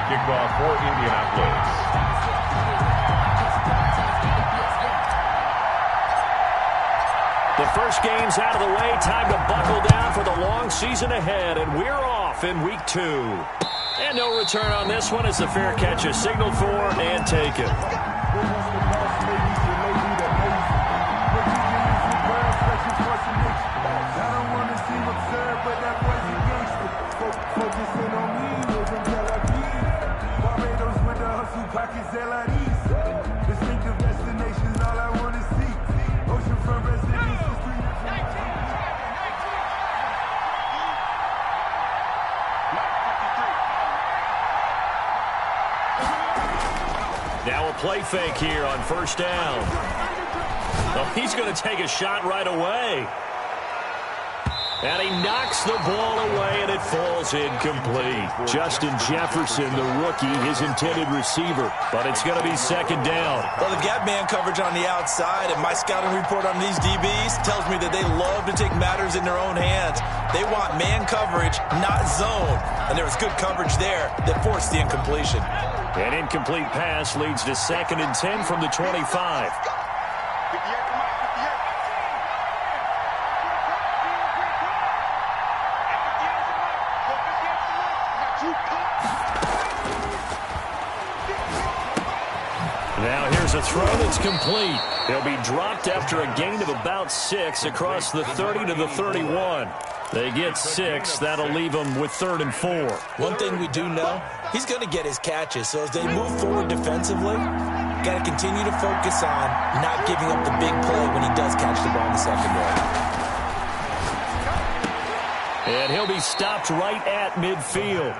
kickoff for Indianapolis. The first game's out of the way. Time to buckle down for the long season ahead, and we're off in week 2. And no return on this one as the fair catch is signaled for and taken. Now a play fake here on first down. Oh, he's going to take a shot right away. And he knocks the ball away, and it falls incomplete. Justin Jefferson, the rookie, his intended receiver. But it's going to be second down. Well, they've got man coverage on the outside, and my scouting report on these DBs tells me that they love to take matters in their own hands. They want man coverage, not zone. And there was good coverage there that forced the incompletion. An incomplete pass leads to 2nd and 10 from the 25. Now here's a throw that's complete. He'll be dropped after a gain of about 6 across the 30 to the 31. They get 6. That'll leave them with 3rd and 4. One thing we do know, he's going to get his catches. So as they move forward defensively, got to continue to focus on not giving up the big play when he does catch the ball in the secondary. And he'll be stopped right at midfield.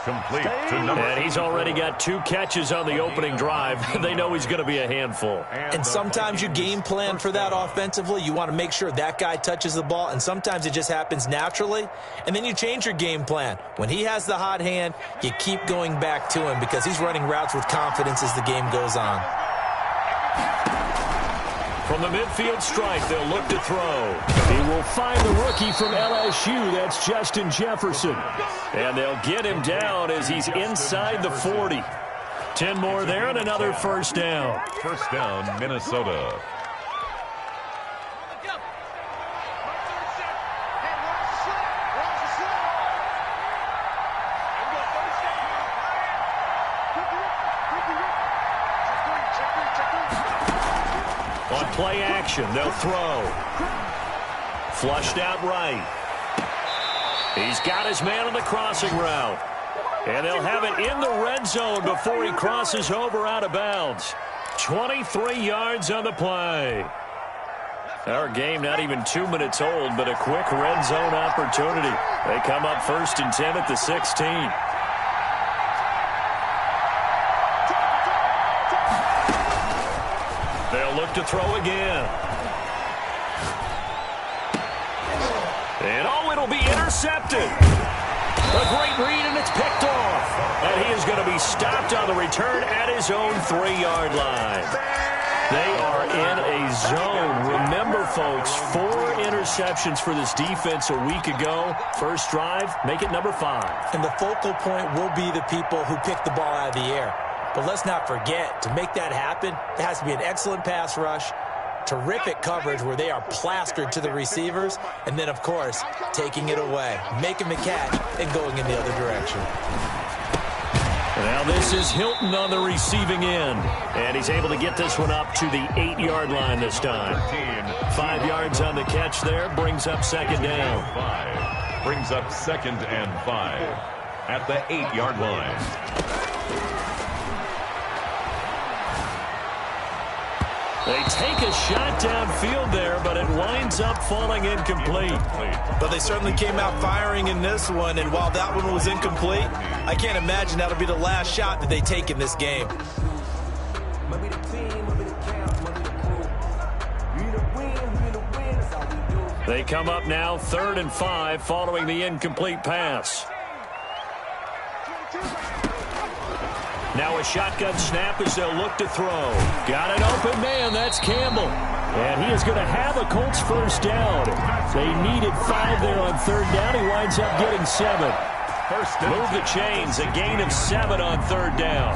Complete to number. And he's already got 2 catches on the opening drive. They know he's going to be a handful. And sometimes you game plan for that offensively. You want to make sure that guy touches the ball, and sometimes it just happens naturally. And then you change your game plan. When he has the hot hand, you keep going back to him because he's running routes with confidence as the game goes on. From the midfield stripe, they'll look to throw. He will find the rookie from LSU. That's Justin Jefferson. And they'll get him down as he's inside the 40. 10 more there and another first down. First down, Minnesota. On play action, they'll throw. Flushed out right. He's got his man on the crossing route. And they'll have it in the red zone before he crosses over out of bounds. 23 yards on the play. Our game not even 2 minutes old, but a quick red zone opportunity. They come up 1st and 10 at the 16. They'll look to throw again. And oh, it'll be intercepted. A great read, and it's picked off. And he is going to be stopped on the return at his own 3-yard line. They are in a zone. Remember, folks, 4 interceptions for this defense a week ago. First drive, make it number 5. And the focal point will be the people who pick the ball out of the air. But let's not forget, to make that happen, it has to be an excellent pass rush, terrific coverage where they are plastered to the receivers, and then, of course, taking it away, making the catch, and going in the other direction. Now this is Hilton on the receiving end, and he's able to get this one up to the 8-yard line this time. 5 yards on the catch there, brings up second down. Brings up 2nd and 5 at the 8-yard line. They take a shot downfield there, but it winds up falling incomplete. But they certainly came out firing in this one, and while that one was incomplete, I can't imagine that'll be the last shot that they take in this game. They come up now 3rd and 5 following the incomplete pass. Now a shotgun snap as they'll look to throw. Got an open man. That's Campbell. And he is going to have a Colts first down. They needed 5 there on 3rd down. He winds up getting 7. Move the chains, a gain of 7 on 3rd down.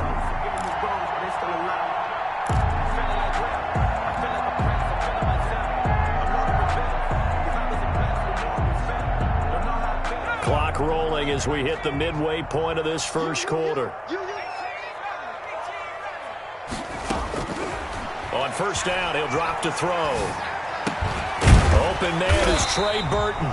Clock rolling as we hit the midway point of this first quarter. On 1st down, he'll drop to throw. Open man is Trey Burton.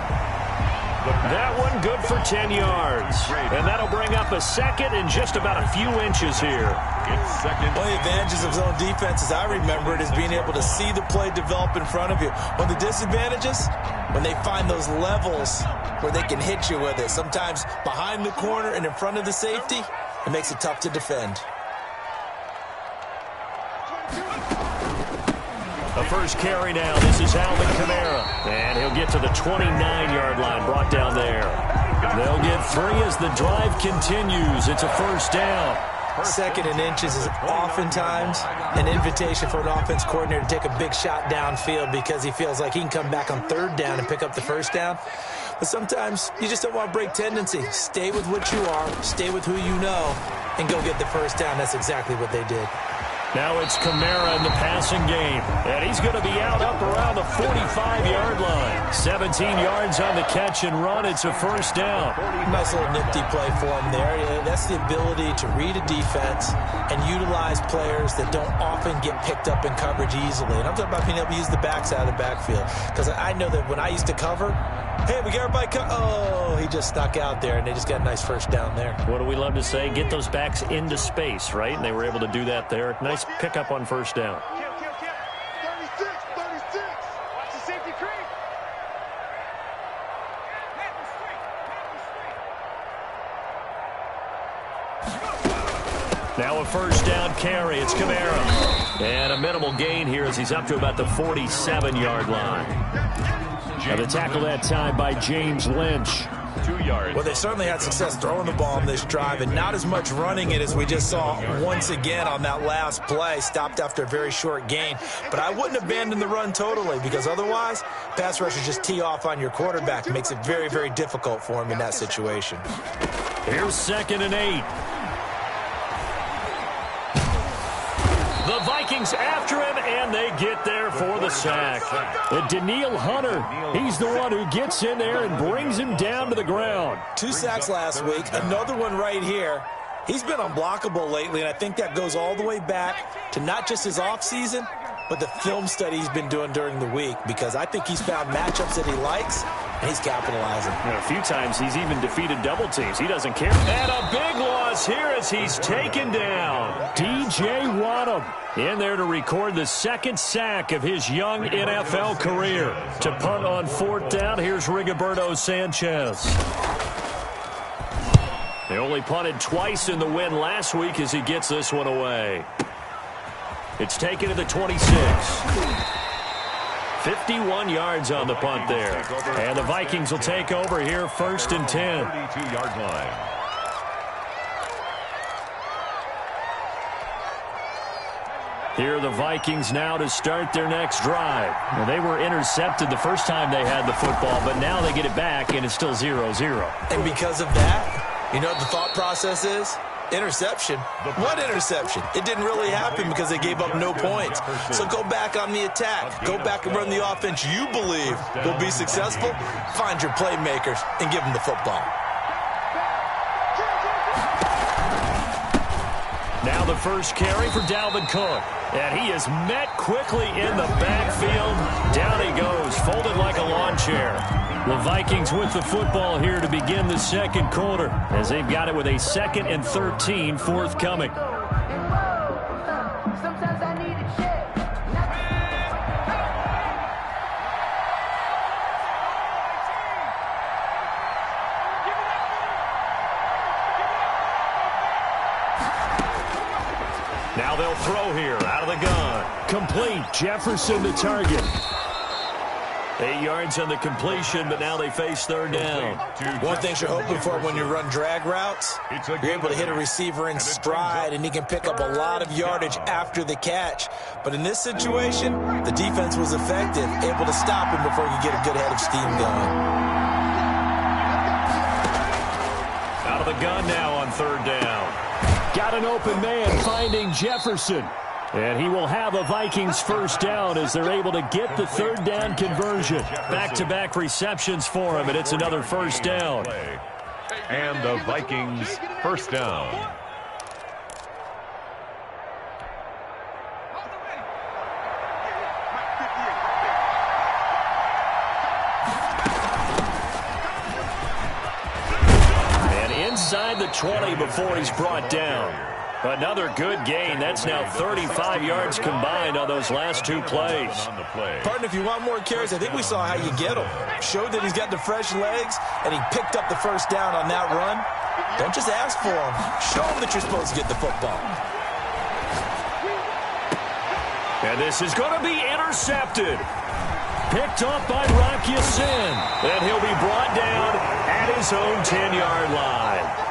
That one good for 10 yards. And that'll bring up a 2nd and just about a few inches here. One of the advantages of zone defense, as I remember it, is being able to see the play develop in front of you. One of the disadvantages, when they find those levels where they can hit you with it, sometimes behind the corner and in front of the safety, it makes it tough to defend. The first carry now. This is Alvin Kamara. And he'll get to the 29-yard line, brought down there. They'll get 3 as the drive continues. It's a 1st down. 2nd and inches is oftentimes an invitation for an offense coordinator to take a big shot downfield because he feels like he can come back on 3rd down and pick up the 1st down. But sometimes you just don't want to break tendency. Stay with what you are, stay with who you know, and go get the 1st down. That's exactly what they did. Now it's Kamara in the passing game. And he's going to be out up around the 45-yard line. 17 yards on the catch and run. It's a 1st down. Nice little nifty play for him there. That's the ability to read a defense and utilize players that don't often get picked up in coverage easily. And I'm talking about being able to use the backs out of the backfield. Because I know that when I used to cover, hey, we got everybody oh, he just stuck out there, and they just got a nice 1st down there. What do we love to say? Get those backs into space, right? And they were able to do that there. Nice pickup on 1st down. 36. Watch the safety creep. Now a 1st down carry. It's Kamara. And a minimal gain here as he's up to about the 47-yard line. Now the tackle that time by James Lynch. 2 yards. Well, they certainly had success throwing the ball on this drive and not as much running it as we just saw once again on that last play. Stopped after a very short gain. But I wouldn't abandon the run totally because otherwise, pass rushers just tee off on your quarterback. It makes it very, very difficult for him in that situation. Here's 2nd and 8. The Vikings after him, and they get there for the sack. And Daniil Hunter, he's the one who gets in there and brings him down to the ground. 2 sacks last week, another one right here. He's been unblockable lately, and I think that goes all the way back to not just his offseason, but the film study he's been doing during the week, because I think he's found matchups that he likes, and he's capitalizing. And a few times he's even defeated double teams. He doesn't care. And a big loss here as he's taken down. D.J. Waddam in there to record the 2nd sack of his young NFL career. To punt on 4th down, here's Rigoberto Sanchez. They only punted twice in the win last week as he gets this one away. It's taken to the 26. 51 yards on the punt there. And the Vikings will take over here 1st and 10. 32-yard line. Here are the Vikings now to start their next drive. Well, they were intercepted the first time they had the football, but now they get it back, and it's still 0-0. And because of that, you know what the thought process is? Interception. What interception? It didn't really happen because they gave up no points. So go back on the attack. Go back and run the offense you believe will be successful. Find your playmakers and give them the football. Now the first carry for Dalvin Cook. And he is met quickly in the backfield. Down he goes, folded like a lawn chair. The Vikings with the football here to begin the 2nd quarter as they've got it with a 2nd and 13 forthcoming. Now they'll throw here out of the gun. Complete. Jefferson the target. 8 yards on the completion, but now they face 3rd down. One thing you're hoping for when you run drag routes, you're able to hit a receiver in stride, and he can pick up a lot of yardage after the catch. But in this situation, the defense was effective, able to stop him before he could get a good head of steam going. Out shotgun now on third down. Got an open man finding Jefferson. And he will have a Vikings first down as they're able to get the third down conversion. Back-to-back receptions for him, and it's another first down. And the Vikings first down. And inside the 20 before he's brought down. Another good gain. That's now 35 yards combined on those last two plays. Partner, if you want more carries, I think we saw how you get them. Showed that he's got the fresh legs, and he picked up the first down on that run. Don't just ask for him. Show him that you're supposed to get the football. And this is going to be intercepted. Picked up by Rocky Sin. And he'll be brought down at his own 10-yard line.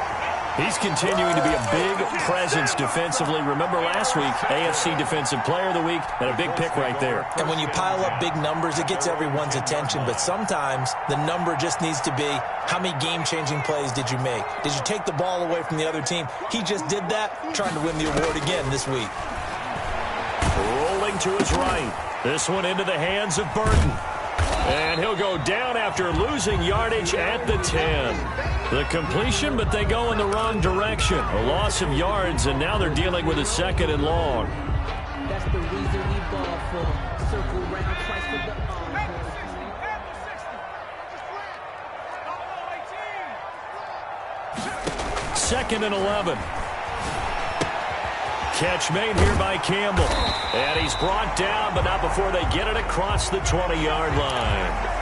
He's continuing to be a big presence defensively. Remember last week, AFC Defensive Player of the Week, and a big pick right there. And when you pile up big numbers, it gets everyone's attention. But sometimes the number just needs to be, how many game-changing plays did you make? Did you take the ball away from the other team? He just did that, trying to win the award again this week. Rolling to his right. This one into the hands of Burton. And he'll go down after losing yardage at the 10. The completion, but they go in the wrong direction. A loss of yards, and now they're dealing with a second and long. That's the reason we ball for. Circle round twice for the Second and 11. Catch made here by Campbell. And he's brought down, but not before they get it across the 20-yard line.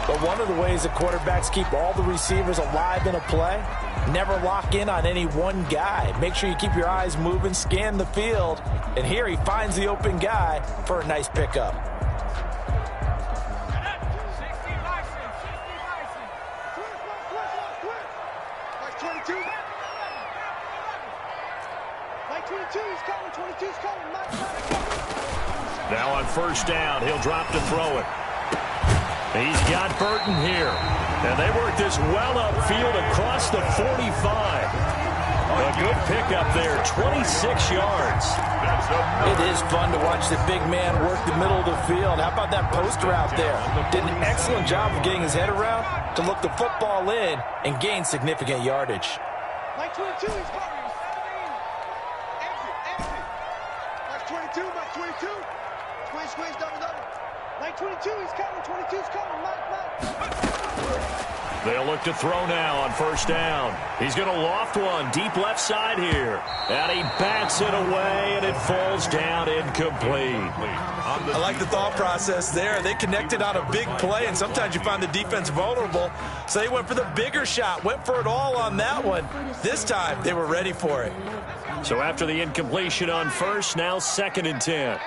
But one of the ways that quarterbacks keep all the receivers alive in a play, never lock in on any one guy. Make sure you keep your eyes moving, scan the field, and here he finds the open guy for a nice pickup. Now on first down, he'll drop to throw it. He's got Burton here. And they work this well upfield across the 45. A good pickup there, 26 yards. It is fun to watch the big man work the middle of the field. How about that post route there? Did an excellent job of getting his head around to look the football in and gain significant yardage. Like 22, he's coming. Exit. Like 22, like 22. Squeeze, double. Like 22, he's coming. 22's coming. Mike. They'll look to throw now on first down. He's going to loft one deep left side here. And he bats it away, and it falls down incomplete. I like the thought process there. They connected on a big play, and sometimes you find the defense vulnerable. So they went for the bigger shot, went for it all on that one. This time, they were ready for it. So after the incompletion on first, now second and 10.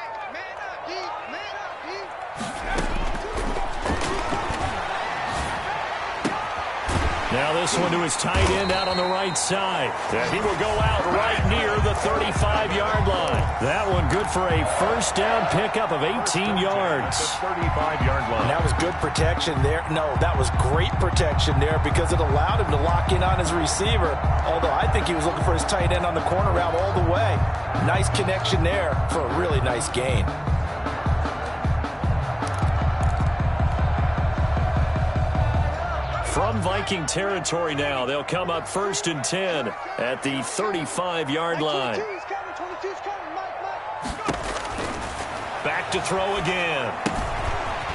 Now this one to his tight end out on the right side. And he will go out right near the 35-yard line. That one good for a first down pickup of 18 yards. 35-yard line. And that was good protection there. No, that was great protection there because it allowed him to lock in on his receiver. Although I think he was looking for his tight end on the corner route all the way. Nice connection there for a really nice gain. From Viking territory now, they'll come up first and 10 at the 35-yard line. Back to throw again.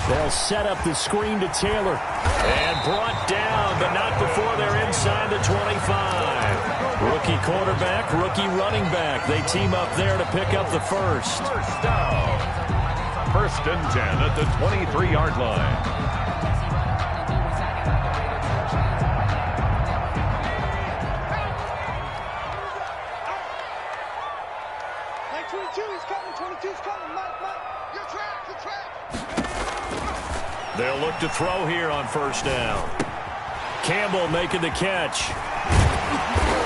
They'll set up the screen to Taylor. And brought down, but not before they're inside the 25. Rookie quarterback, rookie running back. They team up there to pick up the first. First down. First and 10 at the 23-yard line. They'll look to throw here on first down. Campbell making the catch.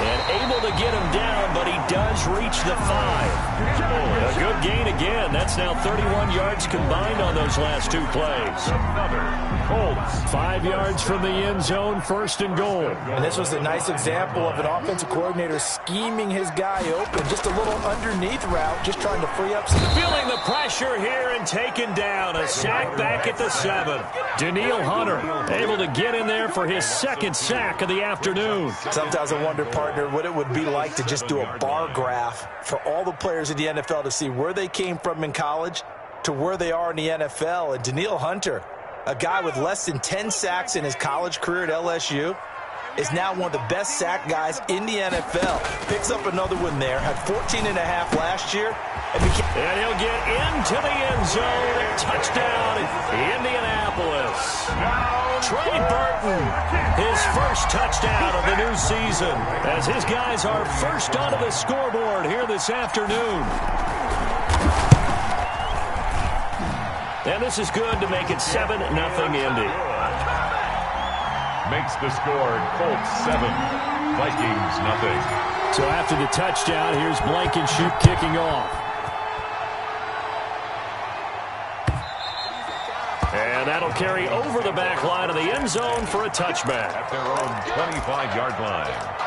And able to get him down, but he does reach the 5. A good gain again. That's now 31 yards combined on those last 2 plays. Another Colts. 5 yards from the end zone, 1st and goal. And this was a nice example of an offensive coordinator scheming his guy open. Just a little underneath route, just trying to free up some. Feeling the pressure here and taken down. A sack back at the 7. Danielle Hunter able to get in there for his 2nd sack of the afternoon. Sometimes I wonder, partner, what it would be like to just do a bar graph for all the players in the NFL to see where they came from in college to where they are in the NFL. And Danielle Hunter, a guy with less than 10 sacks in his college career at LSU, is now one of the best sack guys in the NFL. Picks up another one there, had 14.5 last year. And he'll get into the end zone. Touchdown, Indianapolis. Trey Burton, his first touchdown of the new season, as his guys are first onto the scoreboard here this afternoon. And this is good to make it 7-0 Indy. Makes the score Colts 7, Vikings nothing. So after the touchdown, here's Blankenship kicking off. And that'll carry over the back line of the end zone for a touchback. At their own 25-yard line.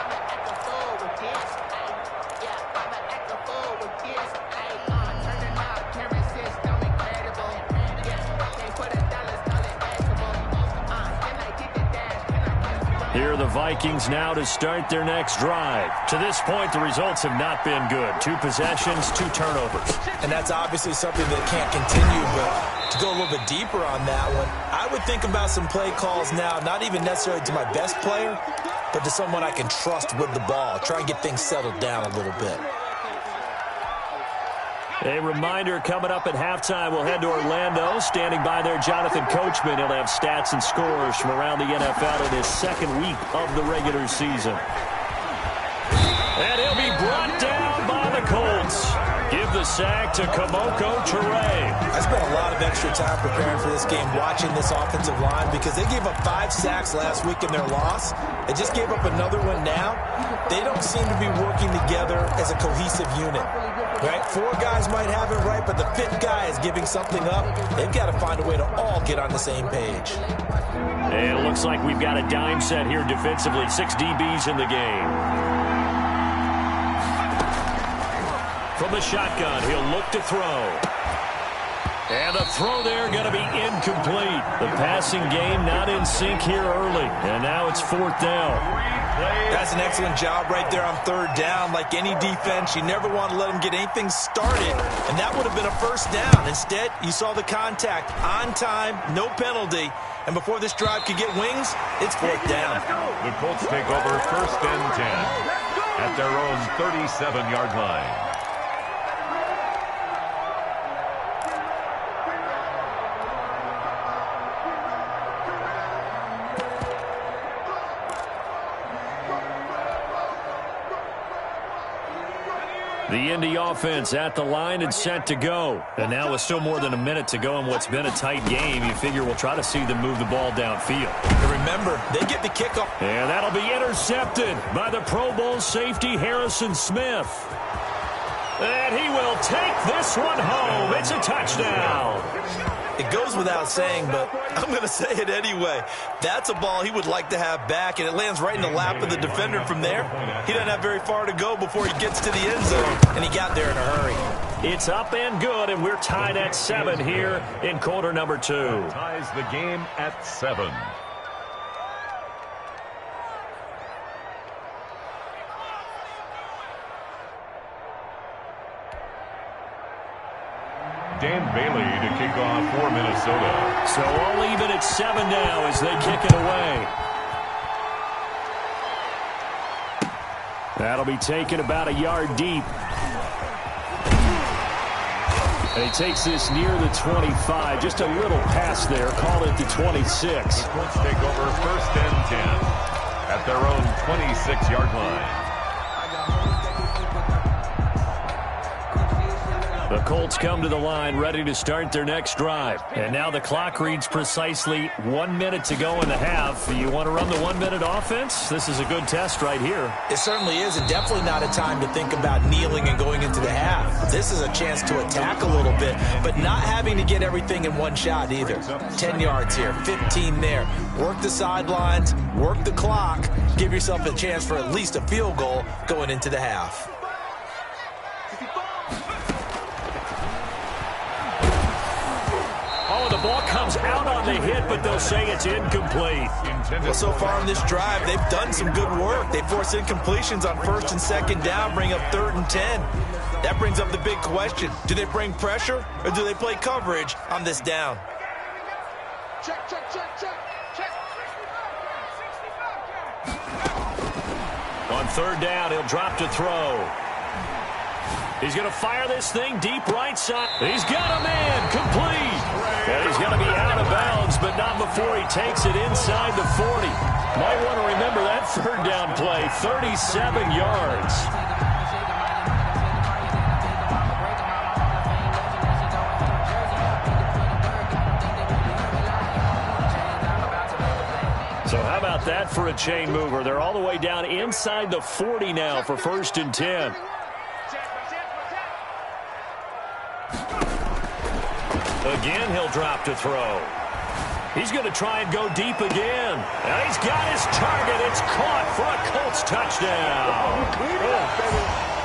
Here are the Vikings now to start their next drive. To this point, the results have not been good. 2 possessions, 2 turnovers. And that's obviously something that can't continue, but to go a little bit deeper on that one, I would think about some play calls now, not even necessarily to my best player, but to someone I can trust with the ball. Try and get things settled down a little bit. A reminder, coming up at halftime, we'll head to Orlando. Standing by there, Jonathan Coachman. He'll have stats and scores from around the NFL in his 2nd week of the regular season. And he'll be brought down by the Colts. Give the sack to Kamoko Toure. I spent a lot of extra time preparing for this game, watching this offensive line, because they gave up 5 sacks last week in their loss. They just gave up another one now. They don't seem to be working together as a cohesive unit. Right? 4 guys might have it right, but the 5th guy is giving something up. They've got to find a way to all get on the same page. And it looks like we've got a dime set here defensively. 6 DBs in the game. From the shotgun, he'll look to throw. And the throw there going to be incomplete. The passing game not in sync here early. And now it's 4th down. That's an excellent job right there on 3rd down. Like any defense, you never want to let them get anything started. And that would have been a 1st down. Instead, you saw the contact on time, no penalty. And before this drive could get wings, it's 4th down. The Colts take over 1st and 10 at their own 37-yard line. The Indy offense at the line and set to go. And now with still more than a minute to go in what's been a tight game, you figure we'll try to see them move the ball downfield. And remember, they get the kickoff. And that'll be intercepted by the Pro Bowl safety Harrison Smith. And he will take this one home. It's a touchdown. It goes without saying, but I'm going to say it anyway. That's a ball he would like to have back, and it lands right in the lap of the defender from there. He doesn't have very far to go before he gets to the end zone, and he got there in a hurry. It's up and good, and we're tied at 7 here in quarter number 2. Ties the game at 7. Dan Bailey to kick off for Minnesota. So all even at 7 now as they kick it away. That'll be taken about a yard deep. And he takes this near the 25. Just a little pass there. Call it the 26. The Colts take over 1st and 10 at their own 26-yard line. The Colts come to the line ready to start their next drive. And now the clock reads precisely 1 minute to go in the half. You want to run the 1 minute offense? This is a good test right here. It certainly is, and definitely not a time to think about kneeling and going into the half. This is a chance to attack a little bit, but not having to get everything in one shot either. 10 yards here, 15 there. Work the sidelines, work the clock, give yourself a chance for at least a field goal going into the half. Oh, the ball comes out on the hit, but they'll say it's incomplete. Well, so far in this drive, they've done some good work. They force incompletions on 1st and 2nd down, bring up 3rd and 10. That brings up the big question. Do they bring pressure, or do they play coverage on this down? Check, check, check, check, check. On 3rd down, he'll drop to throw. He's going to fire this thing deep right side. He's got a man, complete. And he's going to be out of bounds, but not before he takes it inside the 40. Might want to remember that 3rd down play, 37 yards. So how about that for a chain mover? They're all the way down inside the 40 now for 1st and 10. Again, he'll drop to throw. He's going to try and go deep again. And he's got his target. It's caught for a Colts touchdown.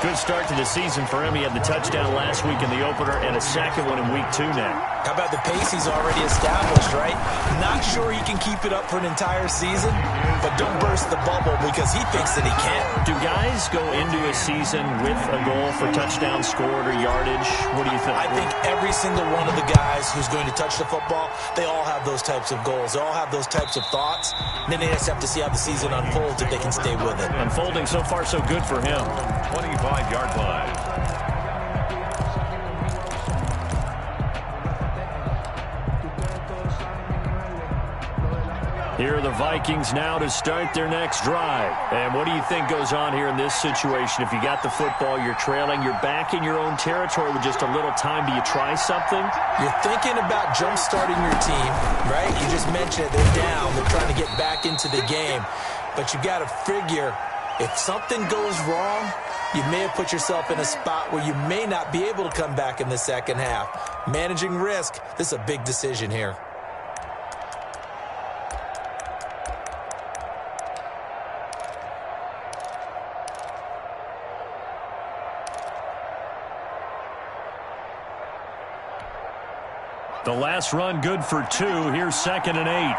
Good start to the season for him. He had the touchdown last week in the opener and a second one in week 2 now. How about the pace he's already established, right? Not sure he can keep it up for an entire season, but don't burst the bubble because he thinks that he can. Do guys go into a season with a goal for touchdown scored or yardage? What do you think? I think every single one of the guys who's going to touch the football, they all have those types of goals. They all have those types of thoughts. And then they just have to see how the season unfolds if they can stay with it. Unfolding so far so good for him. 25-yard line. Here are the Vikings now to start their next drive. And what do you think goes on here in this situation? If you got the football, you're trailing, you're back in your own territory with just a little time. Do you try something? You're thinking about jump-starting your team, right? You just mentioned it. They're down. They're trying to get back into the game. But you got to figure, if something goes wrong, you may have put yourself in a spot where you may not be able to come back in the second half. Managing risk, this is a big decision here. The last run good for 2. Here's 2nd and 8.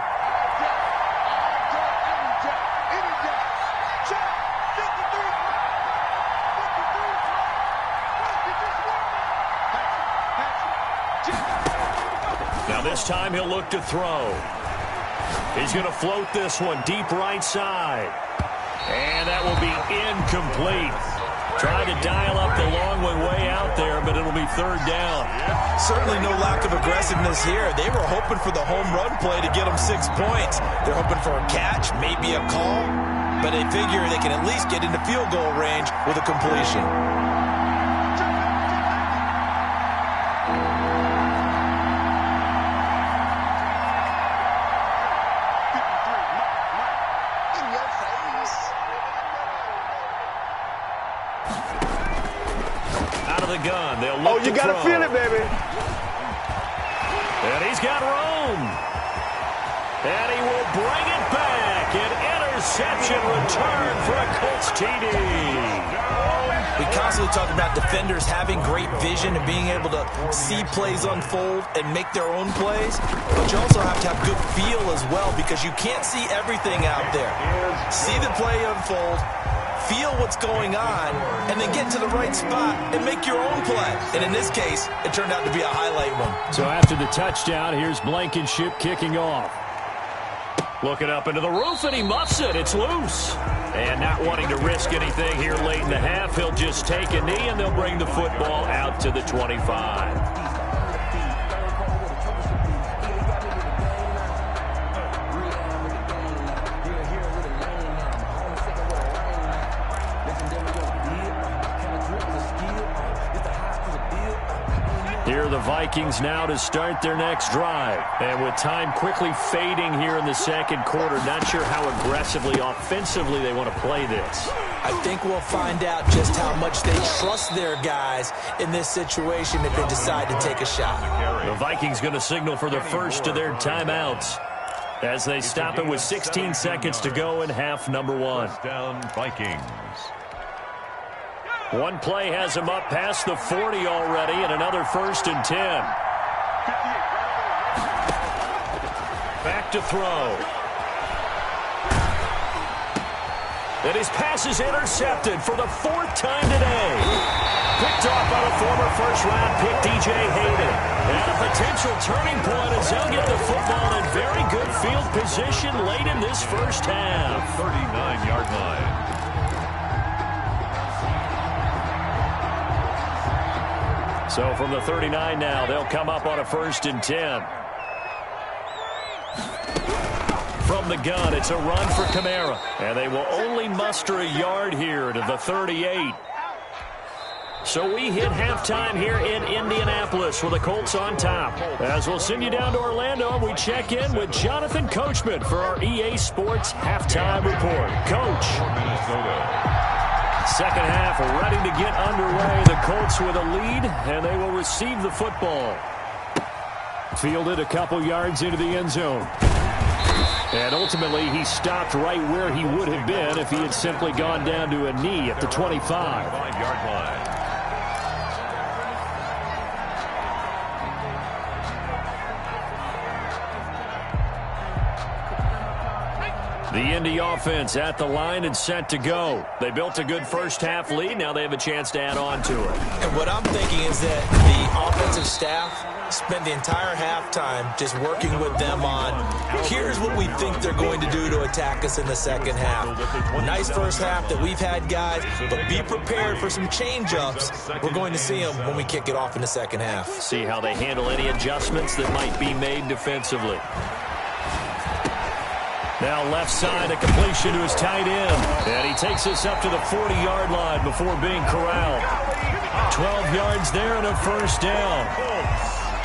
Now this time he'll look to throw. He's going to float this one deep right side. And that will be incomplete. Trying to dial up the long one way out there, but it'll be 3rd down. Certainly no lack of aggressiveness here. They were hoping for the home run play to get them 6 points. They're hoping for a catch, maybe a call, but they figure they can at least get into field goal range with a completion. Gun. They'll look you gotta feel it, baby. And he's got room. And he will bring it back. An interception return for a Colts TD. We constantly talk about defenders having great vision and being able to see plays unfold and make their own plays, but you also have to have good feel as well because you can't see everything out there. See the play unfold, feel what's going on, and then get to the right spot and make your own play. And in this case, it turned out to be a highlight one. So after the touchdown, here's Blankenship kicking off. Looking up into the roof, and he muffs it. It's loose. And not wanting to risk anything here late in the half, he'll just take a knee, and they'll bring the football out to the 25. Here are the Vikings now to start their next drive. And with time quickly fading here in the second quarter, not sure how aggressively, offensively they want to play this. I think we'll find out just how much they trust their guys in this situation if they decide to take a shot. The Vikings going to signal for the first of their timeouts as they stop it with 16 seconds to go in half number one. First down, Vikings. One play has him up past the 40 already, and another 1st and 10. Back to throw. And his pass is intercepted for the 4th time today. Picked off by the former first-round pick, DJ Hayden. And a potential turning point as they'll get the football in very good field position late in this first half. 39-yard line. So from the 39 now, they'll come up on a 1st and 10. From the gun, it's a run for Kamara. And they will only muster a yard here to the 38. So we hit halftime here in Indianapolis with the Colts on top. As we'll send you down to Orlando, we check in with Jonathan Coachman for our EA Sports Halftime Report. Coach. Minnesota. Second half ready to get underway. The Colts with a lead, and they will receive the football. Fielded a couple yards into the end zone. And ultimately, he stopped right where he would have been if he had simply gone down to a knee at the 25. 5-yard line. The Indy offense at the line and set to go. They built a good first-half lead. Now they have a chance to add on to it. And what I'm thinking is that the offensive staff spent the entire halftime just working with them on, here's what we think they're going to do to attack us in the second half. Nice first half that we've had, guys, but be prepared for some change-ups. We're going to see them when we kick it off in the second half. See how they handle any adjustments that might be made defensively. Now left side, a completion to his tight end. And he takes us up to the 40-yard line before being corralled. 12 yards there and a 1st down.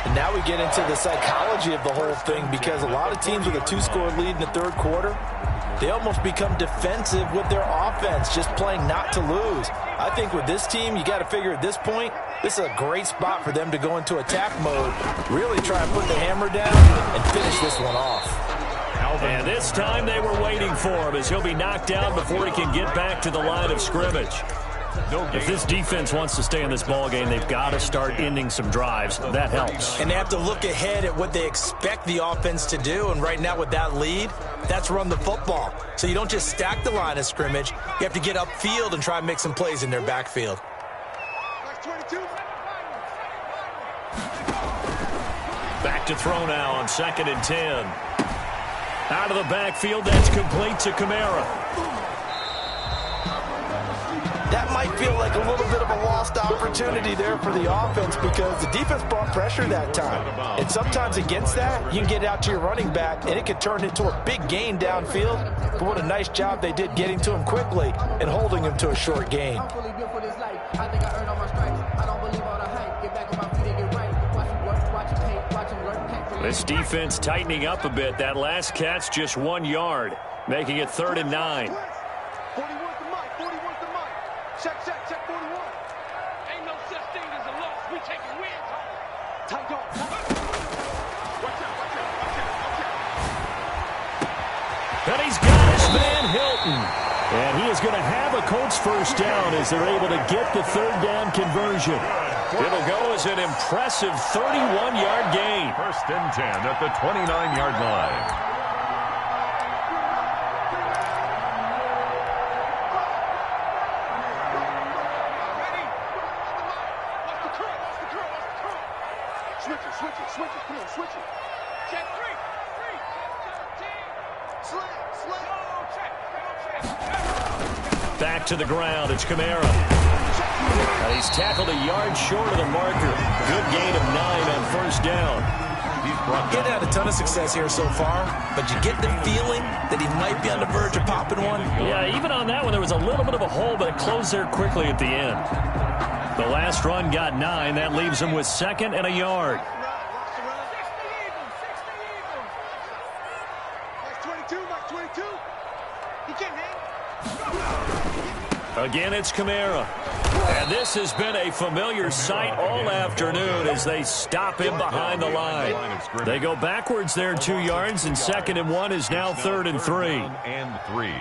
And now we get into the psychology of the whole thing, because a lot of teams with a 2-score lead in the third quarter, they almost become defensive with their offense, just playing not to lose. I think with this team, you got to figure at this point, this is a great spot for them to go into attack mode, really try and put the hammer down and finish this one off. And this time they were waiting for him as he'll be knocked down before he can get back to the line of scrimmage. If this defense wants to stay in this ball game, they've got to start ending some drives. That helps. And they have to look ahead at what they expect the offense to do. And right now with that lead, that's run the football. So you don't just stack the line of scrimmage. You have to get upfield and try and make some plays in their backfield. Back to throw now on 2nd and 10. Out of the backfield, that's complete to Kamara. That might feel like a little bit of a lost opportunity there for the offense, because the defense brought pressure that time. And sometimes against that, you can get out to your running back, and it can turn into a big gain downfield. But what a nice job they did getting to him quickly and holding him to a short gain. This defense tightening up a bit. That last catch just 1 yard, making it 3rd and 9. 41's the mic, 41's the mic. Check 41. Ain't no such thing as a loss. We taking wins home. Tight guard. Watch out. And he's got his man Hilton. And he is going to have a Colts 1st down as they're able to get the 3rd down conversion. It'll go as an impressive 31-yard gain. 1st and 10 at the 29-yard line. Switch it. Come on, switch it. Check 3. Back to the ground. It's Kamara. He's tackled a yard short of the marker. Good gain of 9 on 1st down. He's brought He hasn't had a ton of success here so far, but you get the feeling that he might be on the verge of popping one. Yeah, even on that one, there was a little bit of a hole, but it closed there quickly at the end. The last run got 9. That leaves him with 2nd and a yard. Again, it's Kamara. And this has been a familiar sight all afternoon as they stop him behind the line. They go backwards there 2 yards, and 2nd and 1 is now 3rd and 3. And 3.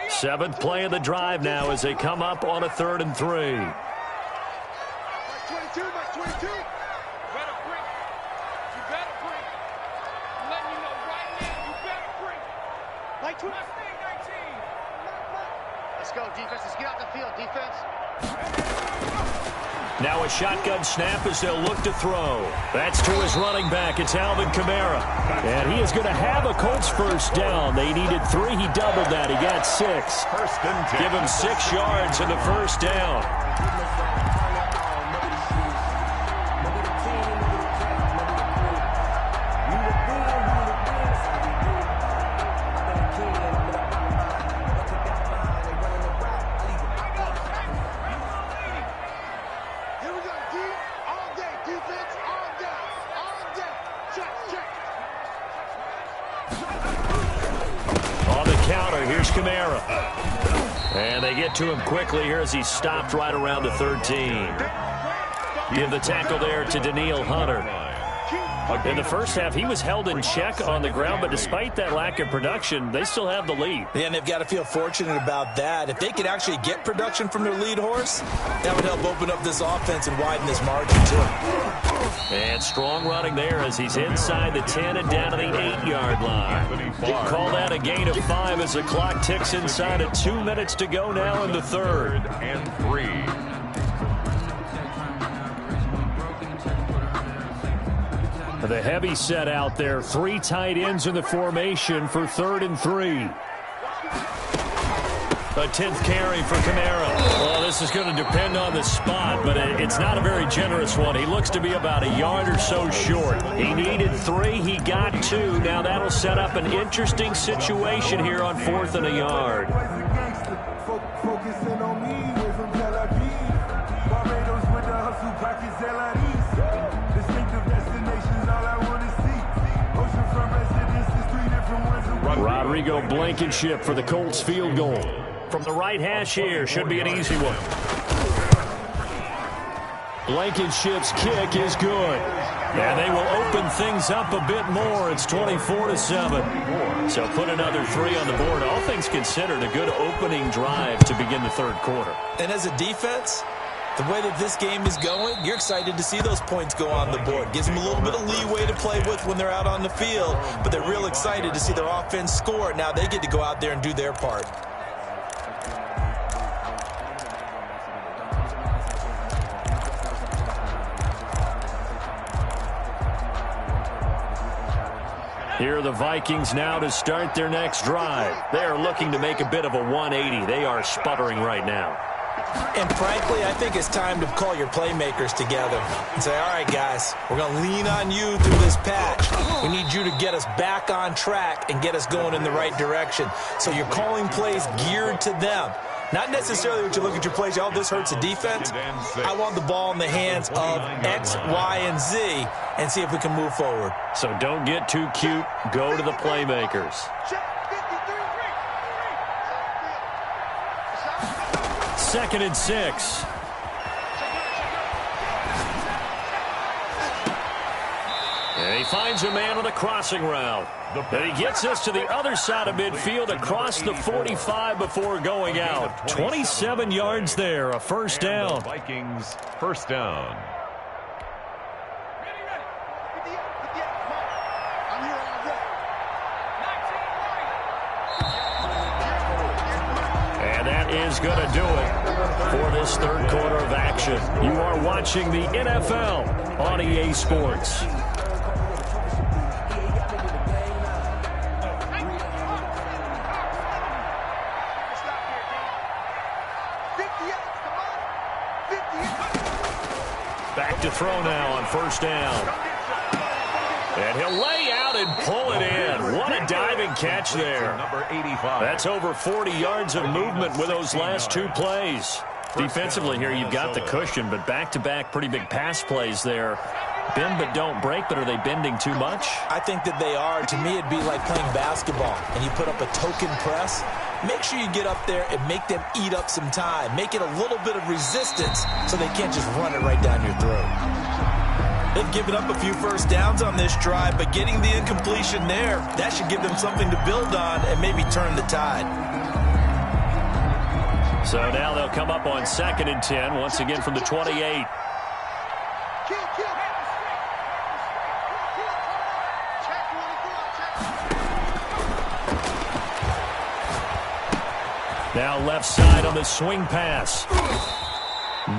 Seventh play of the drive now as they come up on a 3rd and 3. 22, Mike 22. You better bring. You better bring. I'm letting you know right now, you better bring. Mike 20. 19. Let's go, defense. Let's get out the field, defense. Now a shotgun snap as they'll look to throw. That's to his running back. It's Alvin Kamara. And he is going to have a Colts first down. They needed 3. He doubled that. He got 6. First and 10. Give him 6 yards in the first down. Kamara. And they get to him quickly here as he's stopped right around the 13. Give the tackle there to Daniil Hunter. In the first half, he was held in check on the ground, but despite that lack of production, they still have the lead. Yeah, and they've got to feel fortunate about that. If they could actually get production from their lead horse, that would help open up this offense and widen this margin, too. And strong running there as he's inside the 10 and down to the 8-yard line. Call that a gain of 5 as the clock ticks inside of 2 minutes to go now in the 3rd. And 3. The heavy set out there. 3 tight ends in the formation for 3rd and 3. A 10th carry for Kamara. Well, this is going to depend on the spot, but it's not a very generous one. He looks to be about a yard or so short. He needed 3. He got 2. Now that'll set up an interesting situation here on 4th and a yard. Focusing on me, way from Tel Aviv. Barbados with the hustle, pockets LIDs. Distinctive destinations, all I want to see. Oceanfront residences, 3 different ones. Rodrigo Blankenship for the Colts field goal. From the right hash here, should be an easy one. Blankenship's kick is good. And they will open things up a bit more. It's 24-7. So put another 3 on the board. All things considered, a good opening drive to begin the 3rd quarter. And as a defense, the way that this game is going, you're excited to see those points go on the board. Gives them a little bit of leeway to play with when they're out on the field, but they're real excited to see their offense score. Now they get to go out there and do their part. Here are the Vikings now to start their next drive. They are looking to make a bit of a 180. They are sputtering right now. And frankly, I think it's time to call your playmakers together and say, all right, guys, we're going to lean on you through this patch. We need you to get us back on track and get us going in the right direction. So you're calling plays geared to them. Not necessarily what you look at your plays, oh, this hurts the defense. I want the ball in the hands of X, Y, and Z and see if we can move forward. So don't get too cute. Go to the playmakers. 2nd and 6. And he finds a man on the crossing route. And he gets us to the other side of midfield across the 45 before going out. 27 yards there, a first down. Vikings first down. is going to do it for this third quarter of action. You are watching the NFL on EA Sports. Back to throw now on first down. And he'll lay out and pull it in. What a diving catch there. Number 85. That's over 40 yards of movement with those last two plays. Defensively here, you've got the cushion, but back-to-back pretty big pass plays there. Bend but don't break, but are they bending too much? I think that they are. To me, it'd be like playing basketball, and you put up a token press. Make sure you get up there and make them eat up some time. Make it a little bit of resistance so they can't just run it right down your throat. They've given up a few first downs on this drive, but getting the incompletion there, that should give them something to build on and maybe turn the tide. So now they'll come up on 2nd and 10, once again from the 28. Now left side on the swing pass.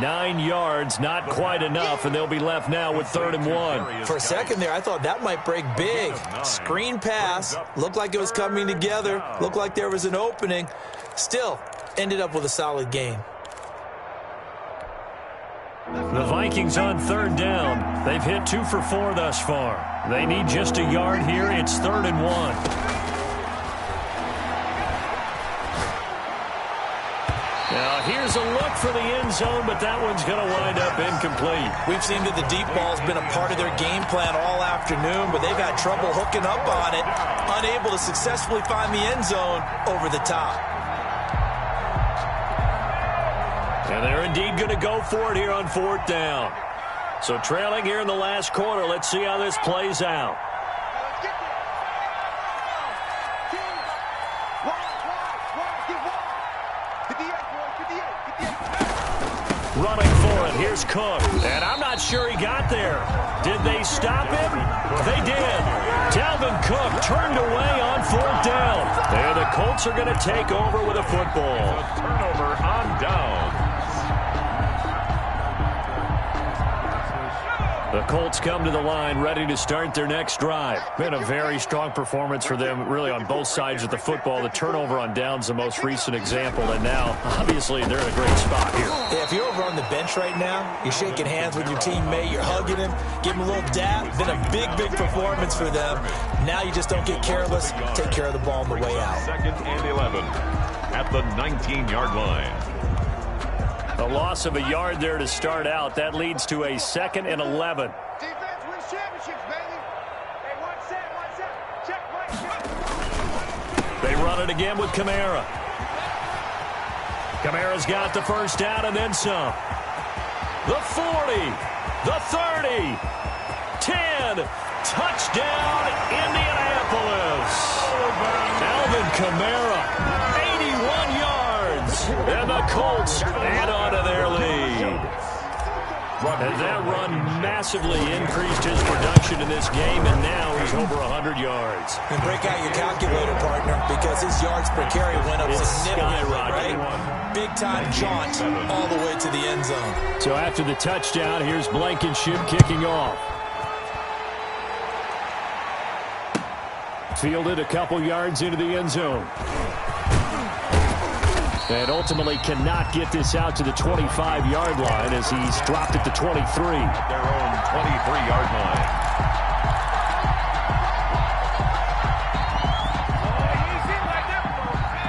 9 yards, not quite enough, and they'll be left now with 3rd and 1. For a second there, I thought that might break big. Screen pass, looked like it was coming together, looked like there was an opening. Still, ended up with a solid gain. The Vikings on 3rd down. They've hit 2 for 4 thus far. They need just a yard here. It's 3rd and 1. Now, here's a look for the end zone, but that one's going to wind up incomplete. We've seen that the deep ball's been a part of their game plan all afternoon, but they've had trouble hooking up on it, unable to successfully find the end zone over the top. And they're indeed going to go for it here on 4th down. So trailing here in the last quarter, let's see how this plays out. Running for it, here's Cook. And I'm not sure he got there. Did they stop him? They did. Dalvin Cook turned away on 4th down. And the Colts are going to take over with a football. A turnover on down. The Colts come to the line ready to start their next drive. Been a very strong performance for them really on both sides of the football. The turnover on down's the most recent example, and now obviously they're in a great spot here. Yeah, if you're over on the bench right now, you're shaking hands with your teammate, you're hugging him, give him a little dap. Been a big, big performance for them. Now you just don't get careless. Take care of the ball on the way out. 2nd and 11 at the 19-yard line. A loss of a yard there to start out. That leads to a 2nd and 11. Defense wins championships, baby. Hey, one set. Check, check. They run it again with Kamara. Kamara's got the first down and then some. The 40, the 30, 10, touchdown Indianapolis. Alvin Kamara, 81 yards. And the Colts add on to their lead. And that run massively increased his production in this game, and now he's over 100 yards. And break out your calculator, partner, because his yards per carry went up significantly, right? Big-time jaunt all the way to the end zone. So after the touchdown, here's Blankenship kicking off. Fielded a couple yards into the end zone. And ultimately cannot get this out to the 25-yard line as he's dropped at the 23. At their own 23-yard line.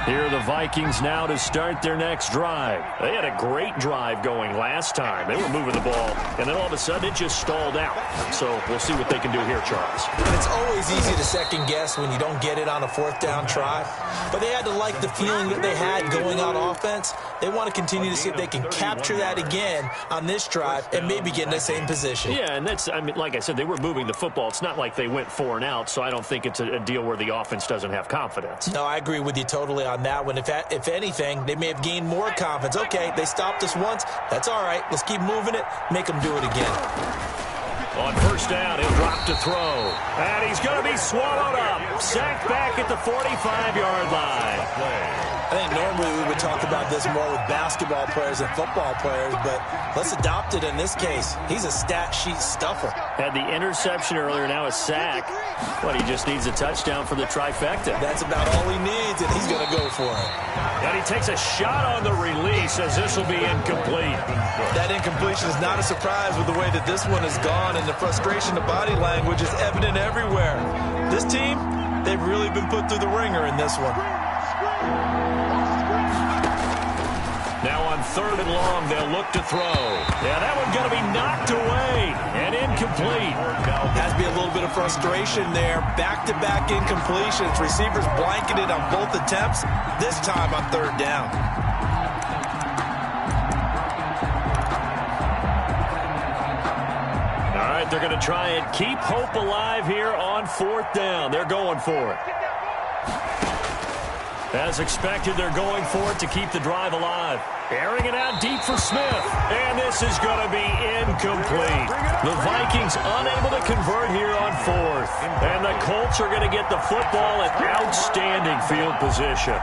Here are the Vikings now to start their next drive. They had a great drive going last time. They were moving the ball, and then all of a sudden it just stalled out. So we'll see what they can do here, Charles. And it's always easy to second guess when you don't get it on a 4th down try. But they had to like the feeling that they had going on offense. They want to continue to see if they can capture that again on this drive and maybe get in the same position. Yeah, and that's, I mean, like I said, they were moving the football. It's not like they went 4 and out, so I don't think it's a deal where the offense doesn't have confidence. No, I agree with you totally on that one. If anything, they may have gained more confidence. Okay, they stopped us once. That's all right. Let's keep moving it. Make them do it again. On first down, he'll drop to throw. And he's going to be swallowed up. Sacked back at the 45-yard line. I think normally we would talk about this more with basketball players and football players, but let's adopt it in this case. He's a stat sheet stuffer. Had the interception earlier, now a sack. But he just needs a touchdown for the trifecta. That's about all he needs, and he's going to go for it. And he takes a shot on the release as this will be incomplete. That incompletion is not a surprise with the way that this one has gone, and the frustration of body language is evident everywhere. This team, they've really been put through the ringer in this one. Now on 3rd and long, they'll look to throw. Yeah, that one's going to be knocked away and incomplete. Has to be a little bit of frustration there. Back-to-back incompletions. Receivers blanketed on both attempts, this time on 3rd down. All right, they're going to try and keep hope alive here on 4th down. They're going for it. As expected, they're going for it to keep the drive alive. Airing it out deep for Smith. And this is going to be incomplete. The Vikings unable to convert here on 4th. And the Colts are going to get the football in outstanding field position.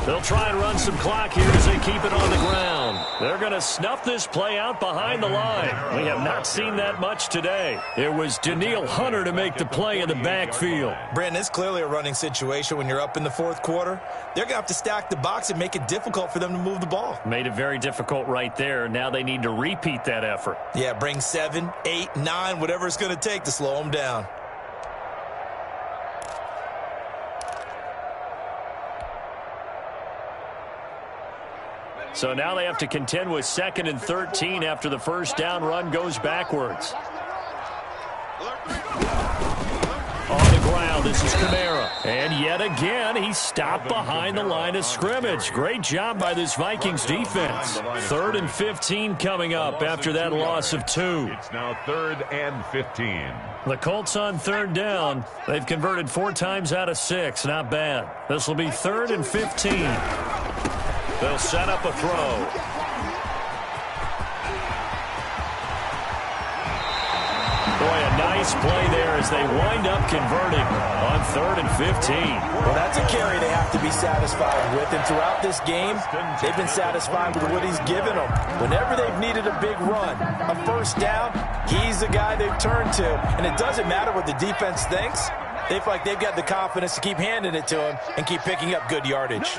They'll try and run some clock here as they keep it on the ground. They're going to snuff this play out behind the line. We have not seen that much today. It was Danielle Hunter to make the play in the backfield. Brandon, it's clearly a running situation when you're up in the 4th quarter. They're going to have to stack the box and make it difficult for them to move the ball. Made it very difficult right there. Now they need to repeat that effort. Yeah, bring 7, 8, 9, whatever it's going to take to slow them down. So now they have to contend with 2nd and 13 after the first down run goes backwards. On the ground, this is Kamara. And yet again, he stopped behind the line of scrimmage. Great job by this Vikings defense. 3rd and 15 coming up after that loss of 2. It's now 3rd and 15. The Colts on 3rd down. They've converted 4 times out of 6. Not bad. This will be 3rd and 15. They'll set up a throw. Boy, a nice play there as they wind up converting on 3rd and 15. Well, that's a carry they have to be satisfied with. And throughout this game, they've been satisfied with what he's given them. Whenever they've needed a big run, a first down, he's the guy they've turned to. And it doesn't matter what the defense thinks. They feel like they've got the confidence to keep handing it to him and keep picking up good yardage.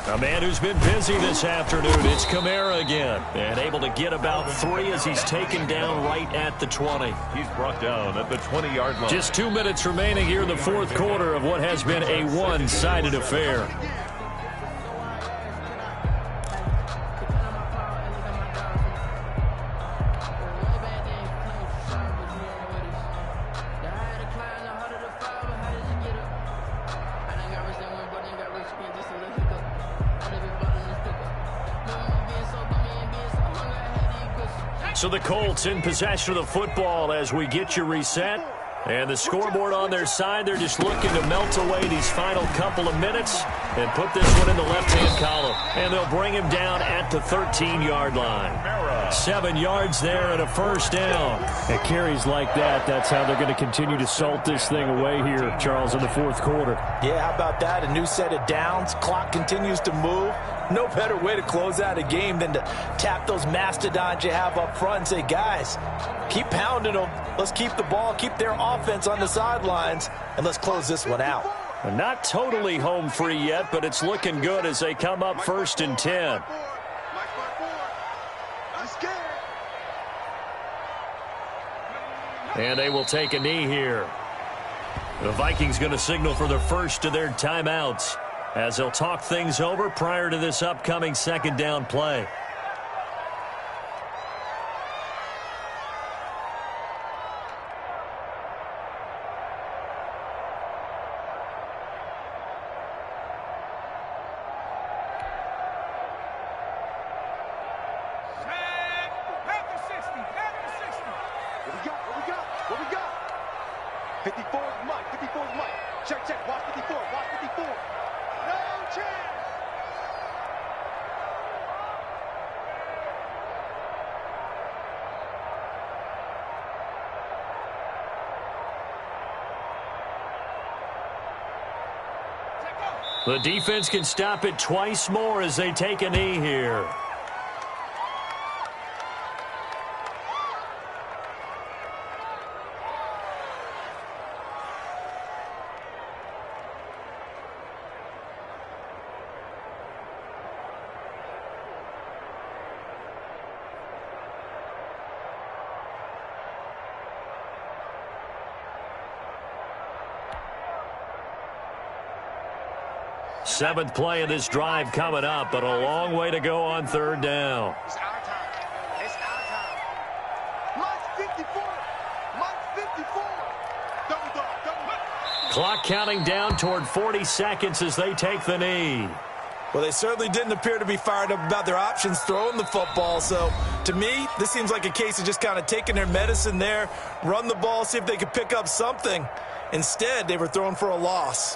A man who's been busy this afternoon, it's Kamara again. And able to get about 3 as he's taken down right at the 20. He's brought down at the 20-yard line. Just 2 minutes remaining here in the 4th quarter of what has been a one-sided affair. So the Colts in possession of the football as we get you reset. And the scoreboard on their side, they're just looking to melt away these final couple of minutes and put this one in the left-hand column. And they'll bring him down at the 13-yard line. 7 yards there and a first down. At carries like that, that's how they're going to continue to salt this thing away here, Charles, in the 4th quarter. Yeah, how about that? A new set of downs. Clock continues to move. No better way to close out a game than to tap those mastodons you have up front and say, guys, keep pounding them. Let's keep the ball, keep their offense on the sidelines, and let's close this one out. Not totally home free yet, but it's looking good as they come up 1st and 10. And they will take a knee here. The Vikings going to signal for the first of their timeouts as they'll talk things over prior to this upcoming 2nd down play. What we got? 54 is Mike. 54 is Mike. Check, check. Watch 54. Watch 54. The defense can stop it twice more as they take a knee here. Seventh play of this drive coming up, but a long way to go on third down. It's our time. It's our time. Mike's 54. Mike's 54. Double up, double up. Clock counting down toward 40 seconds as they take the knee. Well, they certainly didn't appear to be fired up about their options throwing the football. So, to me, this seems like a case of just kind of taking their medicine there, run the ball, see if they could pick up something. Instead, they were throwing for a loss.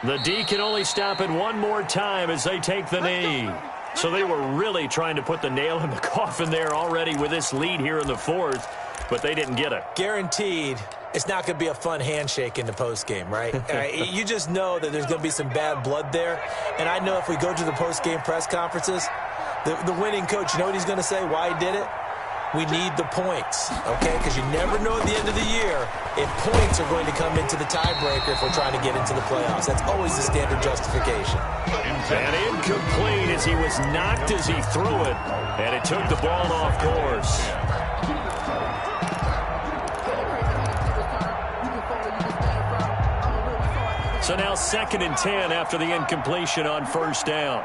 The D can only stop it one more time as they take the knee. So they were really trying to put the nail in the coffin there already with this lead here in the fourth, but they didn't get it. Guaranteed, it's not going to be a fun handshake in the postgame, right? You just know that there's going to be some bad blood there. And I know if we go to the postgame press conferences, the winning coach, you know what he's going to say, why he did it? We need the points, okay? Because you never know at the end of the year if points are going to come into the tiebreaker if we're trying to get into the playoffs. That's always the standard justification. And incomplete as he was knocked as he threw it, and it took the ball off course. So now 2nd and 10 after the incompletion on first down.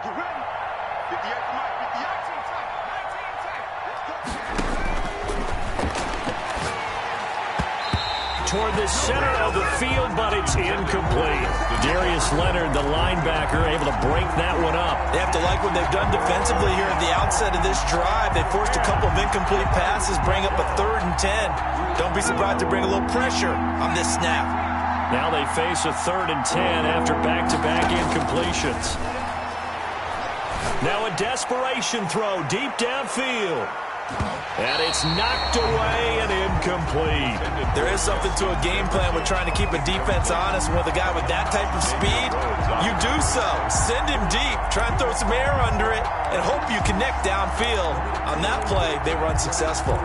Toward the center of the field, but it's incomplete. Darius Leonard, the linebacker, able to break that one up. They have to like what they've done defensively here at the outset of this drive. They forced a couple of incomplete passes, bring up a 3rd and 10. Don't be surprised to bring a little pressure on this snap. Now they face a 3rd and 10 after back-to-back incompletions. Now a desperation throw deep downfield. And it's knocked away and incomplete. There is something to a game plan with trying to keep a defense honest. With a guy with that type of speed, you do so. Send him deep. Try and throw some air under it and hope you connect downfield. On that play, they were unsuccessful.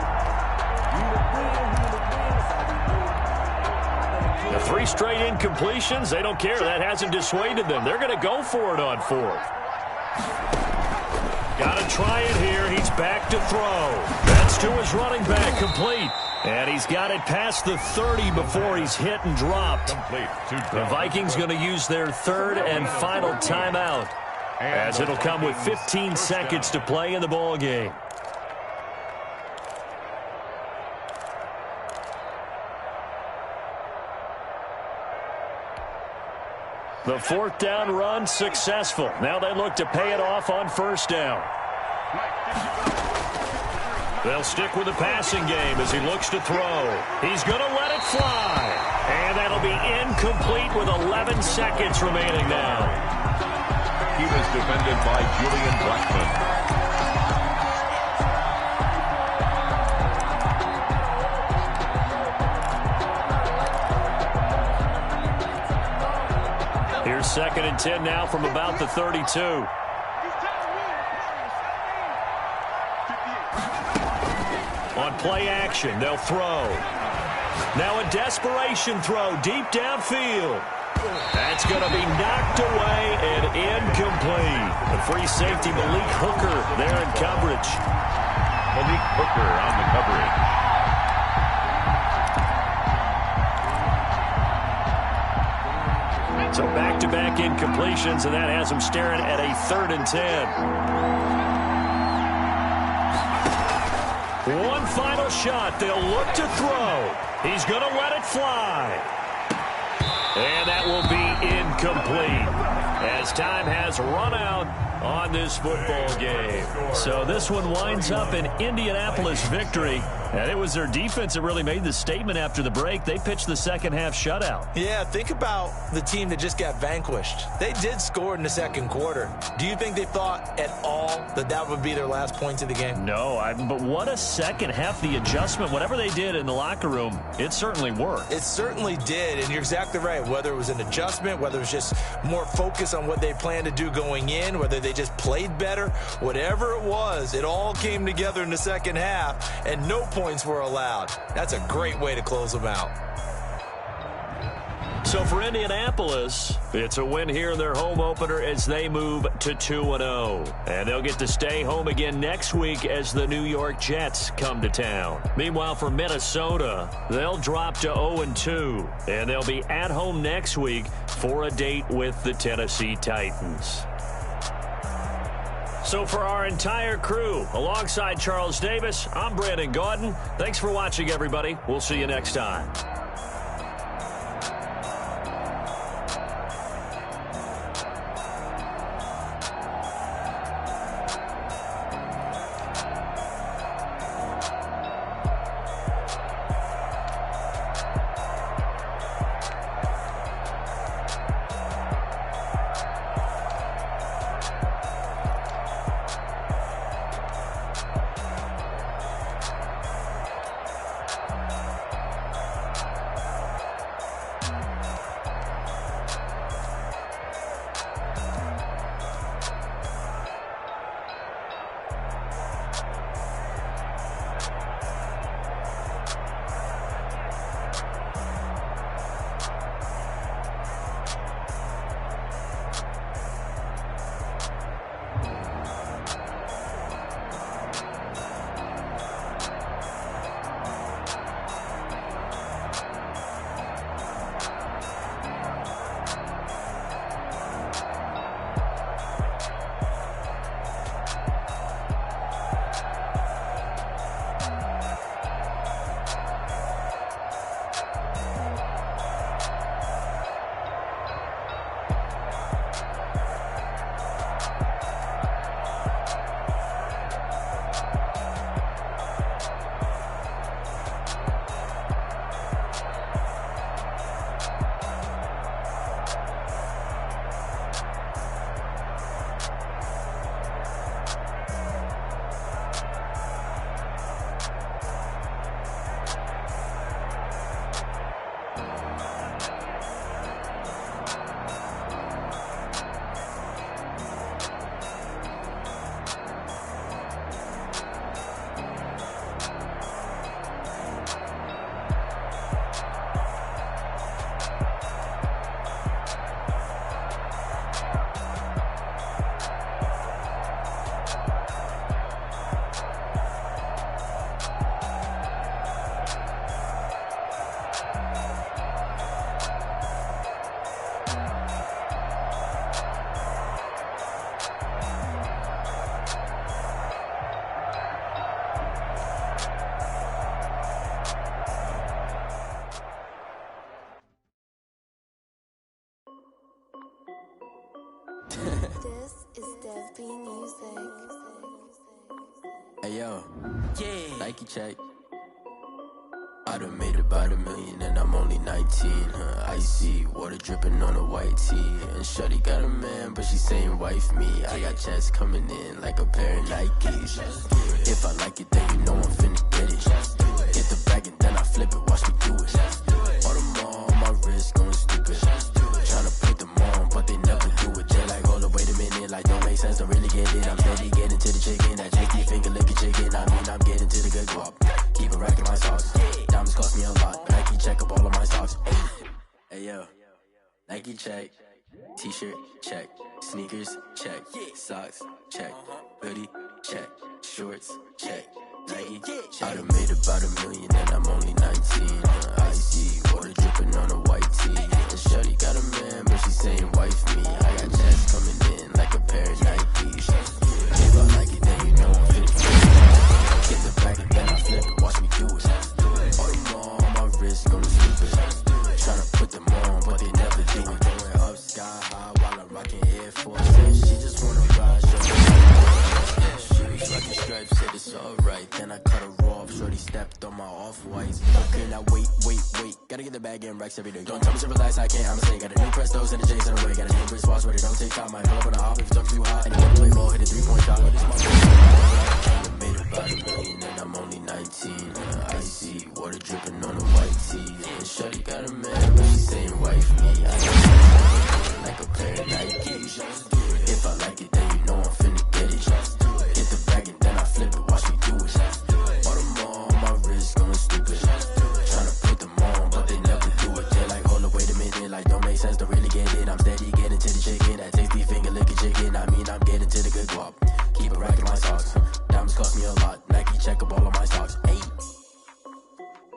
The 3 straight incompletions, they don't care. That hasn't dissuaded them. They're going to go for it on 4th. Got to try it here. He's back to throw. That's to his running back, complete. And he's got it past the 30 before he's hit and dropped. The Vikings going to use their 3rd and final timeout, as it'll come with 15 seconds to play in the ball game. The 4th down run successful. Now they look to pay it off on first down. They'll stick with the passing game as he looks to throw. He's going to let it fly. And that'll be incomplete with 11 seconds remaining now. He was defended by Julian Blackman. Here's 2nd and 10 now from about the 32. On play action, they'll throw. Now a desperation throw deep downfield. That's going to be knocked away and incomplete. The free safety, Malik Hooker, there in coverage. Malik Hooker on the coverage. So back-to-back incompletions, and that has him staring at a 3rd and 10. One final shot. They'll look to throw. He's going to let it fly. And that will be incomplete as time has run out on this football game. So this one winds up an Indianapolis victory. And it was their defense that really made the statement after the break. They pitched the second-half shutout. Yeah, think about the team that just got vanquished. They did score in the second quarter. Do you think they thought at all that that would be their last points of the game? No, but what a second half. The adjustment, whatever they did in the locker room, it certainly worked. It certainly did, and you're exactly right. Whether it was an adjustment, whether it was just more focus on what they planned to do going in, whether they just played better, whatever it was, it all came together in the second half, and no points were allowed. That's a great way to close them out. So for Indianapolis, it's a win here in their home opener as they move to 2-0. And they'll get to stay home again next week as the New York Jets come to town. Meanwhile, for Minnesota, they'll drop to 0-2. And they'll be at home next week for a date with the Tennessee Titans. So for our entire crew, alongside Charles Davis, I'm Brandon Gaudin. Thanks for watching, everybody. We'll see you next time. This is Dev B Music. Hey yo, Nike check. I done made about $1 million and I'm only 19. Icy water dripping on a white tee. And shorty got a man, but she saying wife me. I got checks coming in like a pair of Nikes. If I like it, then you know I'm finna get it. Get the bag and then I flip it, watch me do it. Audemars on my wrist, going stupid. Tryna put them on, but they never do it. They like, hold up, wait a minute, like don't make sense, don't really get it. I'm steady getting to the chicken, that chicky finger licking chicken. I mean, I'm getting to the good guap. Keep a rack in my socks. Diamonds cost me a lot. Nike check up all of my socks. Hey yo, Nike check. T-shirt check. Sneakers, check. Socks, check. Hoodie, check. Shorts, check. Nike, I done made about $1 million and I'm only 19. Icy, water dripping on a white tee. And shorty got a man, but she saying wife me. I got checks coming in like a pair of Nikes. If I like it, then you know I'm finna get the back and then I flip it. Watch me do it. All them on my wrist, going stupid. Tryna put them on, but they never do it. Going up sky high while I'm rocking Air Force. She just wanna ride, Lucky stripes said it's alright. Then I cut her off. Shorty stepped on my off-whites. Okay, now wait. Gotta get the bag and racks every day. Don't tell me to relax, I can't, I'ma say. Got a new Prestos and the J's in the way. Got a new Chris Foss, but it don't take time. I pull up on the hop if it's up too hot. And you wanna play ball, hit a 3-point shot. But this my I made about $1 million and I'm only 19. Icy, water dripping on a white tee. And shorty got a man, but she saying wife me. I got like a pair of Nikes. If I like it, then you know I'm finna get it. Get the bag and then I flip it, watch me do it. All them on my wrist going stupid. Tryna put them on, but they never do it. They're like, hold up, wait a minute, like don't make sense, don't really get it. I'm steady getting to the chicken, that tasty finger licking chicken. I mean, I'm getting to the good guap. Keep a rack in my socks. Diamonds cost me a lot. Nike check up all of my stocks.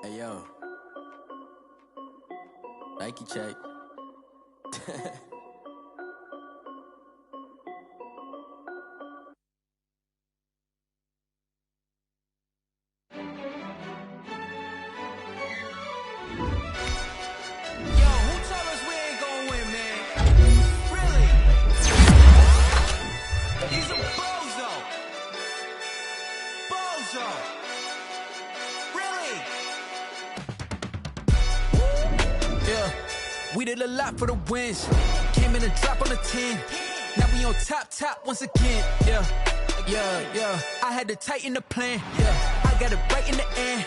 Hey yo, Nike check. We did a lot for the wins. Came in and drop on the 10. Now we on top once again. Yeah. I had to tighten the plan. Yeah. I got it right in the end.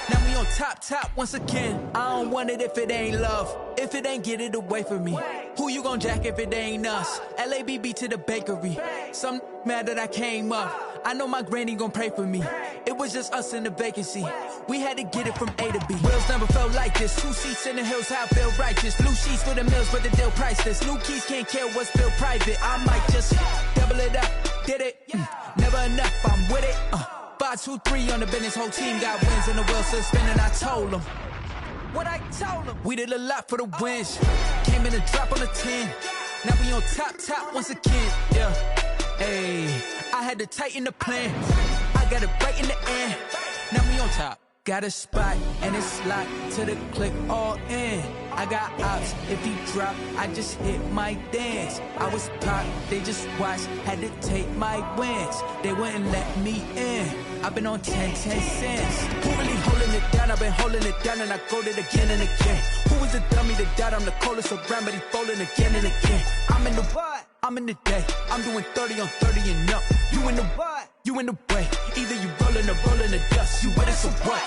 Now we on top once again. I don't want it if it ain't love. If it ain't, get it away from me. Who you gon' jack if it ain't us? LABB to the bakery. Some mad that I came up. I know my granny gon' pray for me. It was just us in the vacancy. We had to get it from A to B. Wheels never felt like this. 2 seats in the hills, how I feel righteous. Blue sheets for the mills, but the deal priceless. New keys can't care what's still private. I might just double it up. Did it? Never enough, I'm with it. 5, 2, 3 on the business. Whole team got wins and the wheels still spinning. I told them what I told them. We did a lot for the wins. Came in and drop on the 10. Now we on top once again. Yeah. Hey, I had to tighten the plan. I got it right in the end. Now we on top. Got a spot and it's locked to the click all in. I got ops, if he drop, I just hit my dance. I was pop, they just watched, had to take my wins. They wouldn't let me in. I've been on 10 cents. Who really holding it down? I've been holding it down and I go it again and again. Who was the dummy that died? I'm the coldest around, but he folding again and again. I'm in the what? I'm in the day. I'm doing 30 on 30 and up. You in the what? You in the way. Either you rolling or rolling the dust. You with us or what?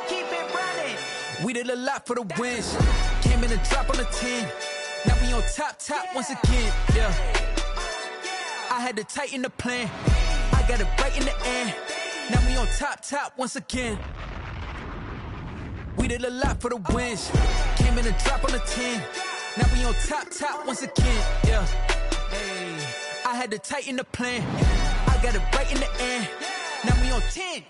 Keep it running. We did a lot for the wins. Came in and drop on the 10. Now we on top once again. Yeah. I had to tighten the plan. I got it right in the end. Now we on top once again. We did a lot for the wins. Came in and drop on the 10. Now we on top once again. Yeah. Hey, I had to tighten the plan. I got it right in the end. Now we on 10.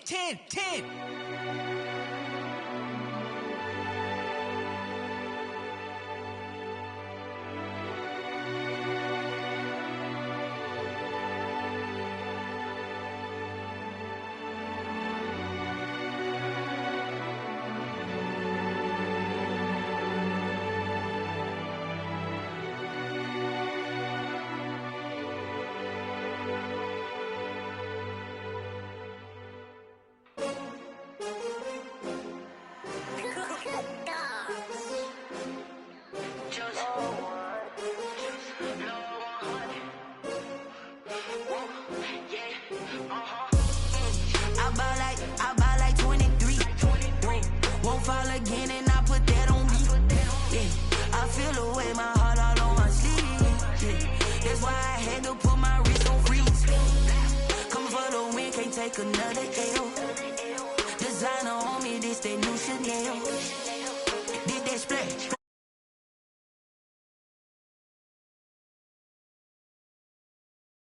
Take another L. Designer on me, this that new Chanel. Did that splash,